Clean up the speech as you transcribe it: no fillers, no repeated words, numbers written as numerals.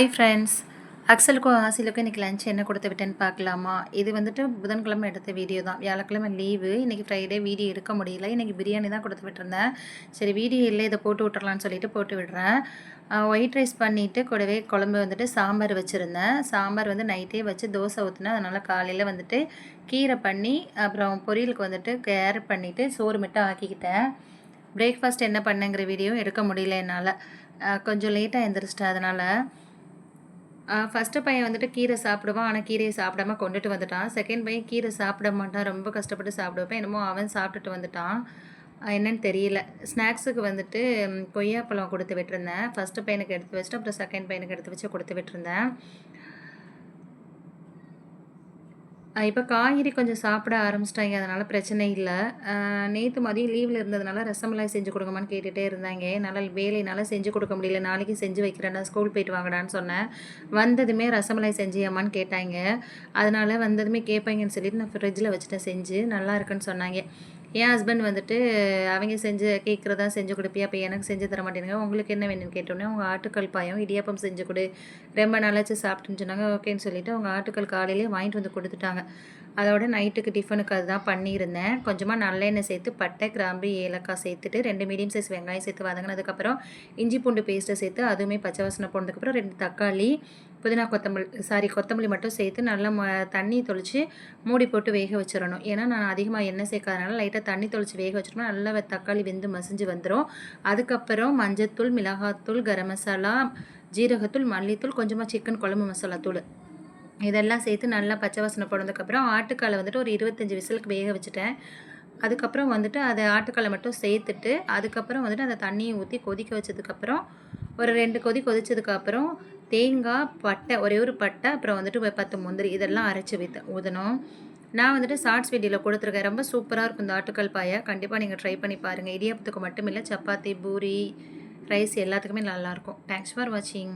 Hi friends, அக்ஸலுக்கும் ஆசிலுக்கும் இன்றைக்கி lunch என்ன கொடுத்து விட்டேன்னு பார்க்கலாமா? இது வந்துட்டு புதன்கிழமை எடுத்த வீடியோ தான். வியாழக்கிழமை லீவு, இன்றைக்கி ஃப்ரைடே வீடியோ எடுக்க முடியல. இன்றைக்கி பிரியாணி தான் கொடுத்து விட்டுருந்தேன். சரி வீடியோ இல்லை, இதை போட்டு விட்டுறலான்னு சொல்லிட்டு போட்டு விடுறேன். ஒயிட் ரைஸ் பண்ணிவிட்டு கூடவே குழம்பு வந்துட்டு சாம்பார் வச்சுருந்தேன். சாம்பார் வந்து நைட்டே வச்சு தோசை ஊற்றினேன். அதனால் காலையில் வந்துட்டு கீரை பண்ணி அப்புறம் பொரியலுக்கு வந்துட்டு கேரட் பண்ணிவிட்டு சோறு மட்டும் ஆக்கிக்கிட்டேன். பிரேக்ஃபாஸ்ட் என்ன பண்ணேங்கிற வீடியோ எடுக்க முடியல என்னால். கொஞ்சம் லேட்டாக எழுந்திரிச்சிட்டேன். அதனால் ஃபஸ்ட்டு பையன் வந்துட்டு கீரை சாப்பிடுவான். ஆனால் கீரையை சாப்பிடாம கொண்டுட்டு வந்துட்டான். செகண்ட் பையன் கீரை சாப்பிட மாட்டான். ரொம்ப கஷ்டப்பட்டு சாப்பிட வைப்பேன். என்னமோ அவன் சாப்பிட்டுட்டு வந்துட்டான். என்னன்னு தெரியல. ஸ்நாக்ஸுக்கு வந்துட்டு கொய்யாப்பழம் கொடுத்து விட்டுருந்தேன். ஃபஸ்ட்டு பையனுக்கு எடுத்து வச்சுட்டு அப்புறம் செகண்ட் பையனுக்கு எடுத்து வச்சு கொடுத்து விட்டுருந்தேன். இப்போ காய்கறி கொஞ்சம் சாப்பிட ஆரம்பிச்சிட்டாங்க. அதனால் பிரச்சனை இல்லை. நேற்று மதியம் லீவில் இருந்ததுனால ரசமலாய் செஞ்சு கொடுங்கம்மான்னு கேட்டுகிட்டே இருந்தாங்க. என்னால் வேலையினால செஞ்சு கொடுக்க முடியல. நாளைக்கு செஞ்சு வைக்கிறேன்னா ஸ்கூல் போயிட்டு வாங்கடான்னு சொன்னேன். வந்ததுமே ரசமலாய் செஞ்சியம்மான்னு கேட்டாங்க. அதனால் வந்ததுமே கேட்பாங்கன்னு சொல்லிட்டு நான் ஃப்ரிட்ஜில் வச்சுட்டேன் செஞ்சு. நல்லா இருக்குன்னு சொன்னாங்க. என் ஹஸ்பண்ட் வந்துட்டு அவங்க கேட்குறதா செஞ்சு கொடுப்பியா, அப்போ எனக்கு செஞ்சு தர மாட்டேங்க, உங்களுக்கு என்ன வேணும்னு கேட்டோன்னே அவங்க ஆட்டுக்கல் பாயம் இடியாப்பம் செஞ்சு கொடு, ரொம்ப நாளாச்சு சாப்பிட்டுன்னு சொன்னாங்க. ஓகேன்னு சொல்லிவிட்டு அவங்க ஆட்டுக்கல் காலையிலேயே வாங்கிட்டு வந்து கொடுத்துட்டாங்க. அதோட நைட்டுக்கு டிஃபனுக்கு அதுதான் பண்ணியிருந்தேன். கொஞ்சமாக நல்லெண்ணெய் சேர்த்து பட்டை, கிராம்பு, ஏலக்காய் சேர்த்துட்டு 2 மீடியம் சைஸ் வெங்காயம் சேர்த்து வதங்கினதுக்கப்புறம் இஞ்சி பூண்டு பேஸ்ட்டை சேர்த்து அதுவுமே பச்சை வாசனை போனதுக்கப்புறம் 2 தக்காளி, புதினா கொத்தமல்லி மட்டும் சேர்த்து நல்லா தண்ணி தொளித்து மூடி போட்டு வேக வச்சிடணும். ஏன்னா நான் அதிகமாக எண்ணெய் சேர்க்காதனால லைட்டாக தண்ணி தொளித்து வேக வச்சிட்டோம்னா நல்லா தக்காளி வெந்து மசிஞ்சு வந்துடும். அதுக்கப்புறம் மஞ்சத்தூள், மிளகாத்தூள், கரம் மசாலா, ஜீரகத்தூள், மல்லித்தூள், கொஞ்சமாக சிக்கன் குழம்பு மசாலா தூள் இதெல்லாம் சேர்த்து நல்லா பச்சை வாசனை போனதுக்கப்புறம் ஆட்டுக்காலை வந்துட்டு ஒரு 25 விசிலுக்கு வேக வச்சுட்டேன். அதுக்கப்புறம் வந்துட்டு அதை ஆட்டுக்காலை மட்டும் சேர்த்துட்டு அதுக்கப்புறம் வந்துட்டு அந்த தண்ணியை ஊற்றி கொதிக்க வச்சதுக்கப்புறம் ஒரு 2 கொதி கொதிச்சதுக்கப்புறம் தேங்காய், பட்டை, ஒரே ஒரு பட்டை, அப்புறம் வந்துட்டு 10 முந்திரி இதெல்லாம் அரைச்சி ஊற்றணும். நான் வந்துட்டு ஷார்ட்ஸ் வீடியோவில் கொடுத்துருக்கேன். ரொம்ப சூப்பராக இருக்கும் இந்த ஆட்டுக்கால் பாயா. கண்டிப்பாக நீங்கள் ட்ரை பண்ணி பாருங்கள். இடியாப்பத்துக்கு மட்டும் இல்லை, சப்பாத்தி, பூரி, ரைஸ் எல்லாத்துக்குமே நல்லாயிருக்கும். தேங்க்ஸ் ஃபார் வாட்சிங்.